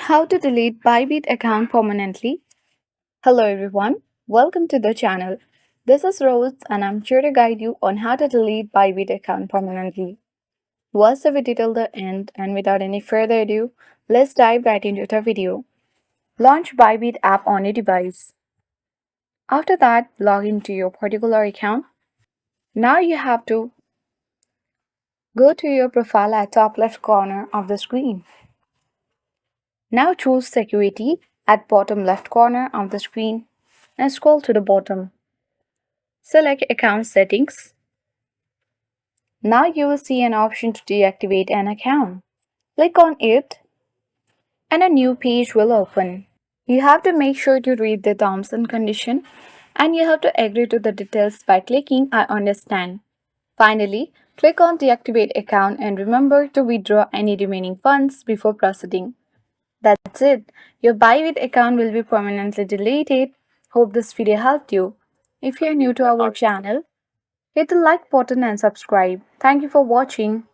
How to delete Bybit account permanently. Hello everyone, welcome to the channel. This is Rose and I'm here to guide you on how to delete Bybit account permanently. Watch the video till the end and without any further ado, let's dive right into the video. Launch Bybit app on your device. After that, log into your particular account. Now you have to go to your profile at top left corner of the screen. Now choose Security at bottom left corner of the screen and scroll to the bottom. Select Account Settings. Now you will see an option to deactivate an account. Click on it and a new page will open. You have to make sure to read the terms and condition and you have to agree to the details by clicking I understand. Finally, click on Deactivate Account and remember to withdraw any remaining funds before proceeding. That's it. Your Bybit account will be permanently deleted. Hope this video helped you. If you are new to our channel, hit the like button and subscribe. Thank you for watching.